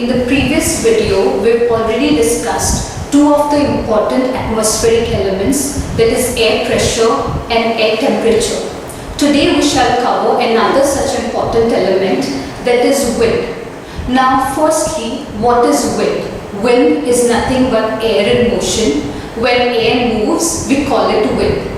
In the previous video, we've already discussed two of the important atmospheric elements, that is air pressure and air temperature. Today we shall cover another such important element, that is wind. Now firstly, what is wind? Wind is nothing but air in motion. When air moves, we call it wind.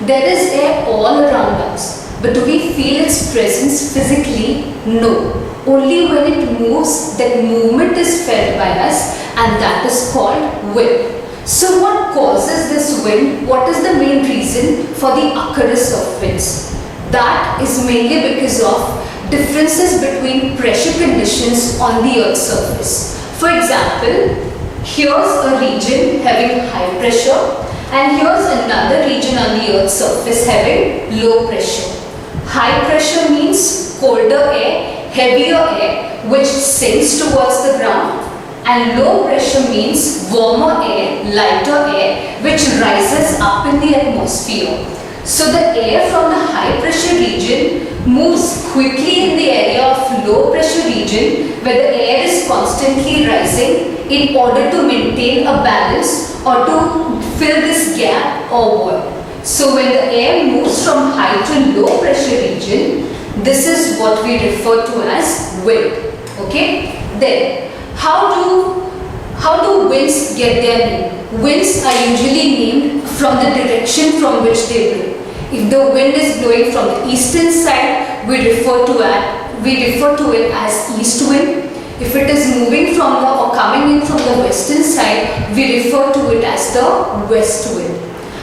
There is air all around us, but do we feel its presence physically? No. Only when it moves, that movement is felt by us, and that is called wind. So what causes this wind? What is the main reason for the occurrence of winds? That is mainly because of differences between pressure conditions on the Earth's surface. For example, here's a region having high pressure, and here's another region on the Earth's surface having low pressure. High pressure means colder air, heavier air which sinks towards the ground, and low pressure means warmer air, lighter air which rises up in the atmosphere. So the air from the high pressure region moves quickly in the area of low pressure region where the air is constantly rising in order to maintain a balance or to fill this gap or void. So when the air moves from high to low pressure region, this is what we refer to as wind. Okay? Then how do winds get their name? Winds are usually named from the direction from which they blow. If the wind is blowing from the eastern side, we refer to it as east wind. If it is moving from or coming in from the western side, we refer to it as the west wind.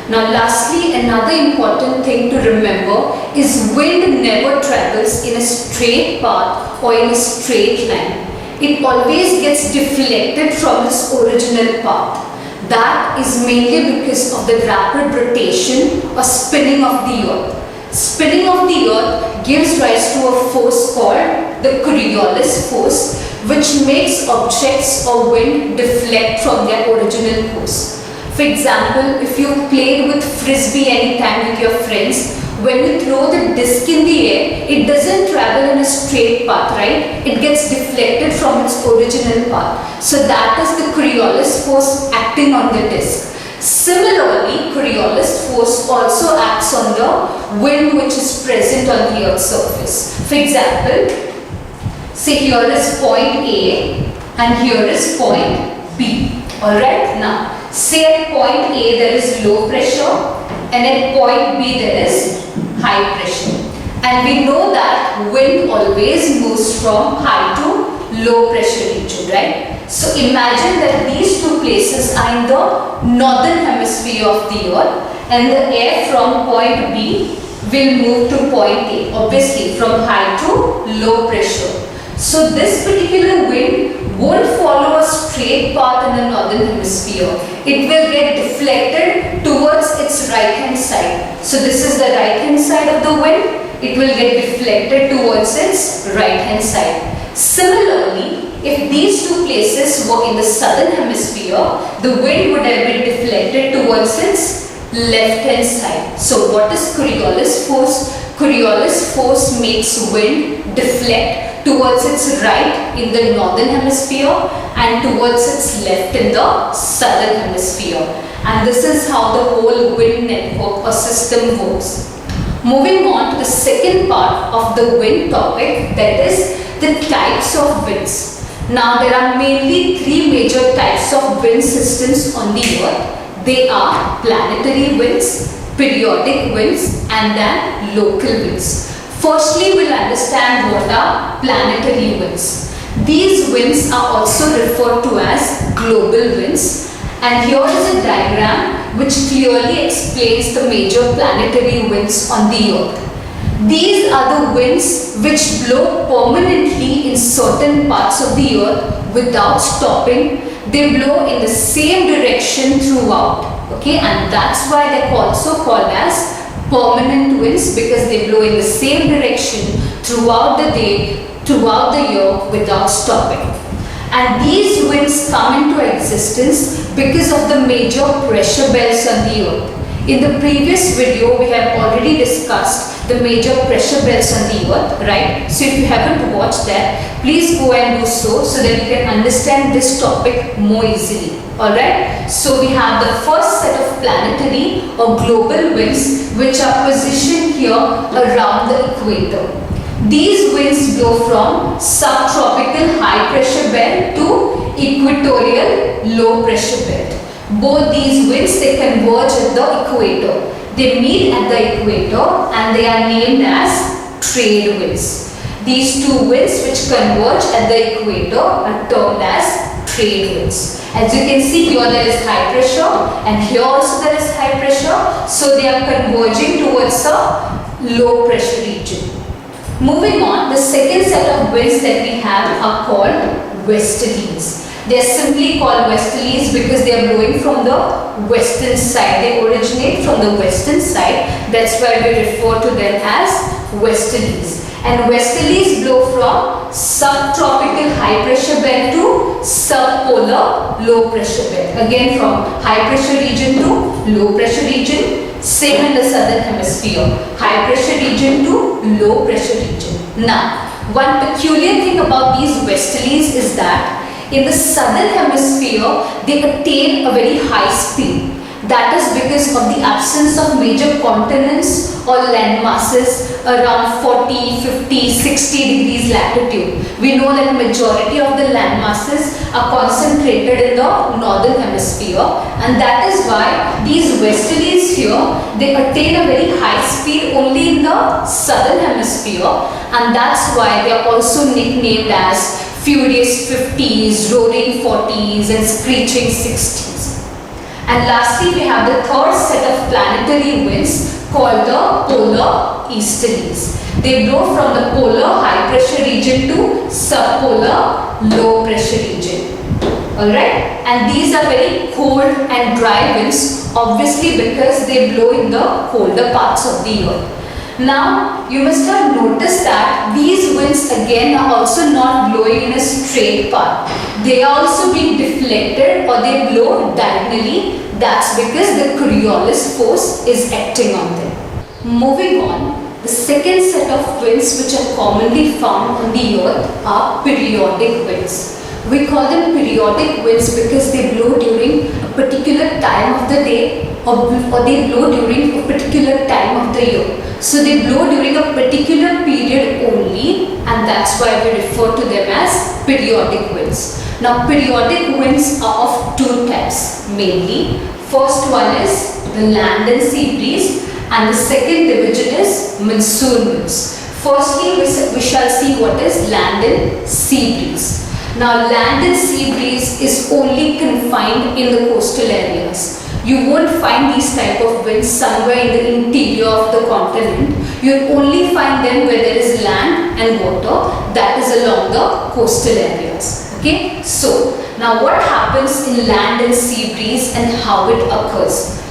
Now lastly, another important thing to remember is wind never travels in a straight path or in a straight line. It always gets deflected from its original path. That is mainly because of the rapid rotation or spinning of the earth. Spinning of the earth gives rise to a force called the Coriolis force, which makes objects or wind deflect from their original course. For example, if you played with frisbee anytime with your friends, when you throw the disc in the air, it doesn't travel in a straight path, right? It gets deflected from its original path. So that is the Coriolis force acting on the disc. Similarly, Coriolis force also acts on the wind which is present on the Earth's surface. For example, say here is point A and here is point B. Alright, now say at point A there is low pressure and at point B there is high pressure. And we know that wind always moves from high to low pressure region, right? So imagine that these two places are in the northern hemisphere of the earth, and the air from point B will move to point A, obviously from high to low pressure. So this particular wind won't follow a straight path in the northern hemisphere. It will get deflected towards its right hand side. So this is the right hand side of the wind. It will get deflected towards its right hand side. Similarly, if these two places were in the southern hemisphere, the wind would have been deflected towards its left hand side. So what is Coriolis force? Coriolis force makes wind deflect towards its right in the northern hemisphere and towards its left in the southern hemisphere. And this is how the whole wind network or system works. Moving on to the second part of the wind topic, that is the types of winds. Now there are mainly three major types of wind systems on the earth. They are planetary winds, periodic winds, and then local winds. Firstly, we'll understand what are planetary winds. These winds are also referred to as global winds. And here is a diagram which clearly explains the major planetary winds on the earth. These are the winds which blow permanently in certain parts of the earth without stopping. They blow in the same direction throughout. Okay, and that's why they're also called as permanent winds, because they blow in the same direction throughout the day, throughout the year without stopping. And these winds come into existence because of the major pressure belts on the earth. In the previous video, we have already discussed the major pressure belts on the earth, right? So if you haven't watched that, please go and do so that you can understand this topic more easily. Alright, so we have the first set of planetary or global winds which are positioned here around the equator. These winds blow from subtropical high pressure belt to equatorial low pressure belt. Both these winds, they converge at the equator. They meet at the equator and they are named as trade winds. These two winds which converge at the equator are termed as trade winds. As you can see, here there is high pressure and here also there is high pressure. So they are converging towards a low pressure region. Moving on, the second set of winds that we have are called westerlies. They are simply called westerlies because they are blowing from the western side. They originate from the western side. That's why we refer to them as westerlies. And westerlies blow from subtropical high pressure belt to subpolar low pressure belt. Again, from high pressure region to low pressure region. Same in the southern hemisphere. High pressure region to low pressure region. Now, one peculiar thing about these westerlies is that in the southern hemisphere, they attain a very high speed. That is because of the absence of major continents or land masses around 40, 50, 60 degrees latitude. We know that majority of the land masses are concentrated in the northern hemisphere, and that is why these westerlies here, they attain a very high speed only in the southern hemisphere, and that's why they are also nicknamed as furious 50s, roaring 40s and screeching 60s. And lastly, we have the third set of planetary winds called the polar easterlies. They blow from the polar high pressure region to subpolar low pressure region. Alright, and these are very cold and dry winds, obviously because they blow in the colder parts of the earth. Now, you must have noticed that these winds again are also not blowing in a straight path. They are also being deflected or they blow diagonally. That's because the Coriolis force is acting on them. Moving on, the second set of winds which are commonly found on the earth are periodic winds. We call them periodic winds because they blow during a particular time of the day or they blow during a particular time of the year. So they blow during a particular period only, and that's why we refer to them as periodic winds. Now periodic winds are of two types mainly. First one is the land and sea breeze, and the second division is monsoon winds. Firstly, we shall see what is land and sea breeze. Now land and sea breeze is only confined in the coastal areas. You won't find these type of winds somewhere in the interior of the continent. You'll only find them where there is land and water, that is along the coastal areas. Okay, so now what happens in land and sea breeze and how it occurs?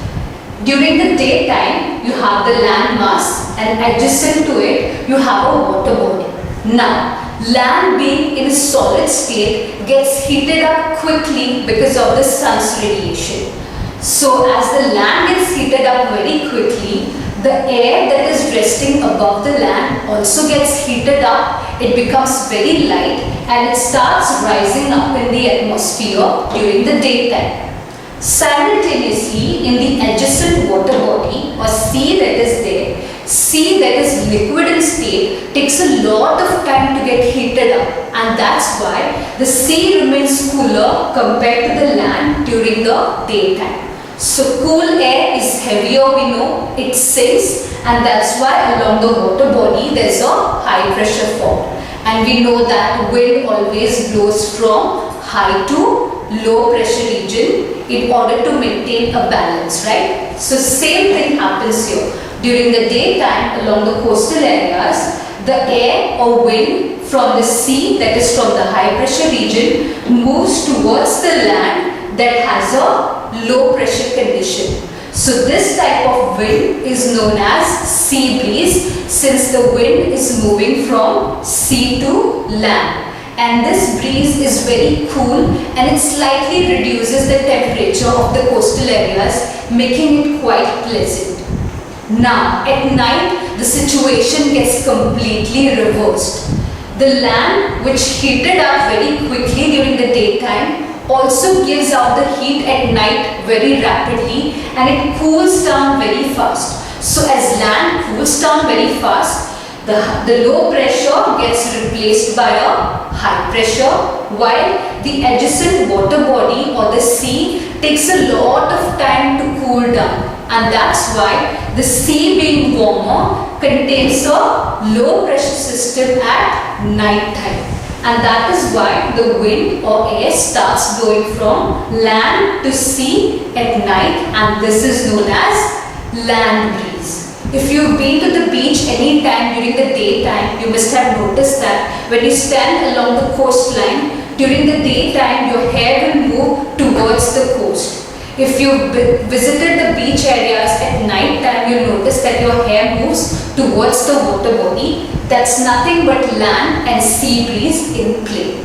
During the daytime, you have the land mass and adjacent to it, you have a water body. Now, land being in a solid state gets heated up quickly because of the sun's radiation. So as the land gets heated up very quickly, the air that is resting above the land also gets heated up. It becomes very light and it starts rising up in the atmosphere during the daytime. Simultaneously, in the adjacent water body or sea that is there, sea that is liquid in state takes a lot of time to get heated up, and that's why the sea remains cooler compared to the land during the daytime. So cool air is heavier, we know, it sinks, and that's why along the water body there is a high pressure formed. And we know that wind always blows from high to low pressure region in order to maintain a balance, right? So same thing happens here. During the daytime along the coastal areas, the air or wind from the sea, that is from the high pressure region, moves towards the land that has a low pressure condition. So this type of wind is known as sea breeze, since the wind is moving from sea to land. And this breeze is very cool and it slightly reduces the temperature of the coastal areas, making it quite pleasant. Now, at night, the situation gets completely reversed. The land, which heated up very quickly during the daytime, also gives out the heat at night very rapidly, and it cools down very fast. So as land cools down very fast, the low pressure gets replaced by a high pressure, while the adjacent water body or the sea takes a lot of time to cool down. And that's why the sea, being warmer, contains a low pressure system at night time. And that is why the wind or air starts blowing from land to sea at night, and this is known as land breeze. If you've been to the beach any time during the daytime, you must have noticed that when you stand along the coastline, during the daytime your hair will move towards the coast. If you've visited the beach areas at night time, you'll notice that your hair moves towards the water body. That's nothing but land and sea breeze in play.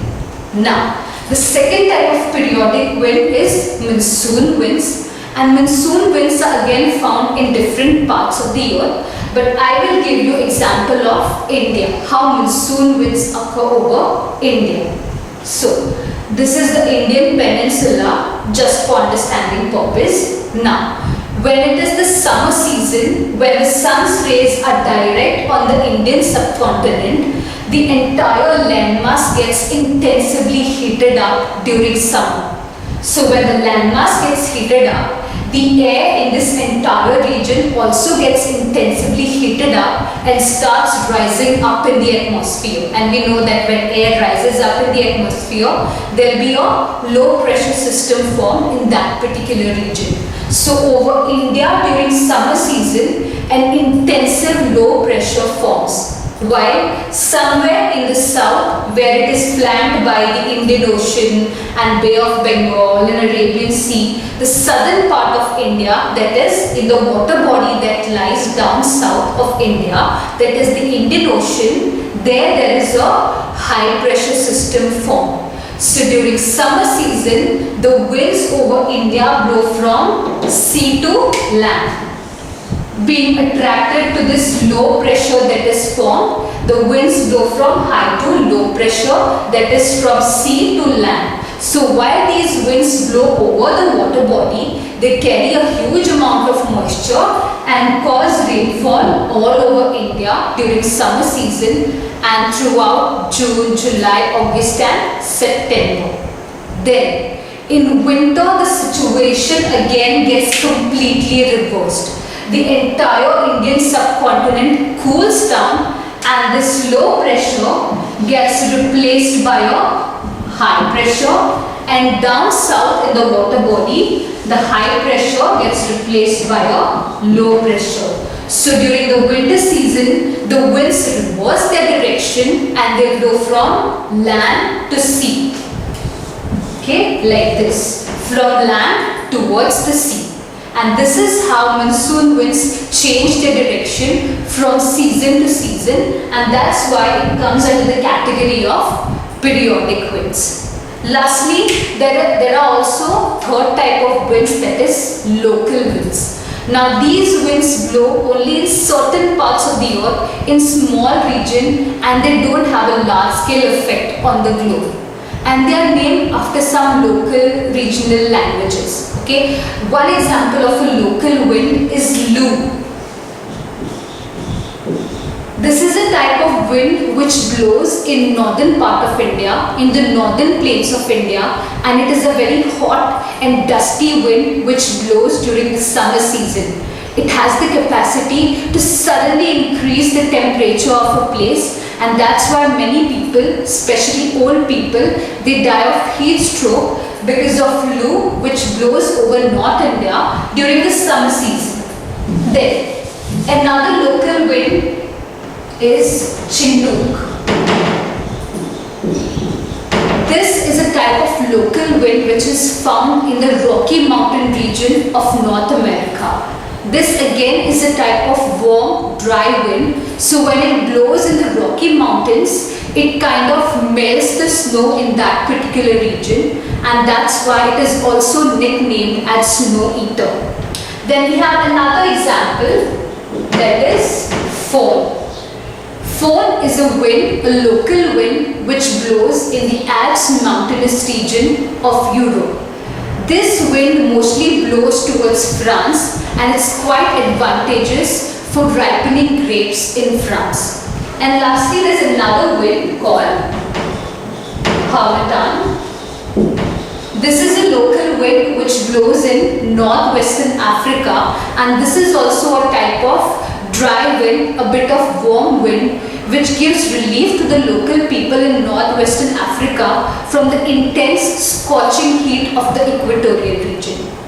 Now, the second type of periodic wind is monsoon winds. And monsoon winds are again found in different parts of the earth, but I will give you example of India, how monsoon winds occur over India. So, this is the Indian peninsula, just for understanding purpose. Now, when it is the summer season, when the sun's rays are direct on the Indian subcontinent, the entire landmass gets intensively heated up during summer. So when the landmass gets heated up, the air in this entire region also gets intensively heated up and starts rising up in the atmosphere. And we know that when air rises up in the atmosphere, there will be a low pressure system formed in that particular region. So over India during summer season, an intensive low pressure forms. While somewhere in the south, where it is flanked by the Indian Ocean and Bay of Bengal and Arabian Sea, the southern part of India, that is in the water body that lies down south of India, that is the Indian Ocean, there is a high pressure system formed. So during summer season, the winds over India blow from sea to land. Being attracted to this low pressure that is formed, the winds blow from high to low pressure, that is from sea to land. So while these winds blow over the water body, they carry a huge amount of moisture and cause rainfall all over India during summer season and throughout June, July, August and September. Then in winter, the situation again gets completely reversed. The entire Indian subcontinent cools down and this low pressure gets replaced by a high pressure, and down south in the water body, the high pressure gets replaced by a low pressure. So during the winter season, the winds reverse their direction and they blow from land to sea. Okay, like this, from land towards the sea. And this is how monsoon winds change their direction from season to season, and that's why it comes under the category of periodic winds. Lastly, there are also third type of winds, that is local winds. Now these winds blow only in certain parts of the earth in small region, and they don't have a large scale effect on the globe. And they are named after some local regional languages. Okay, one example of a local wind is Lu. This is a type of wind which blows in northern part of India, in the northern plains of India, and it is a very hot and dusty wind which blows during the summer season. It has the capacity to suddenly increase the temperature of a place, and that's why many people, especially old people, they die of heat stroke because of Lu, which blows over North India during the summer season. Then, another local wind is Chinook. This is a type of local wind which is found in the Rocky Mountain region of North America. This again is a type of warm, dry wind. So when it blows in the Rocky Mountains, it kind of melts the snow in that particular region, and that's why it is also nicknamed as snow eater. Then we have another example, that is Foehn. Foehn is a wind, a local wind which blows in the Alps mountainous region of Europe. This wind mostly blows towards France and it's quite advantageous for ripening grapes in France. And lastly, there's another wind called Harmattan. This is a local wind which blows in northwestern Africa, and this is also a type of dry wind, a bit of warm wind which gives relief to the local people in northwestern Africa from the intense scorching heat of the equatorial region.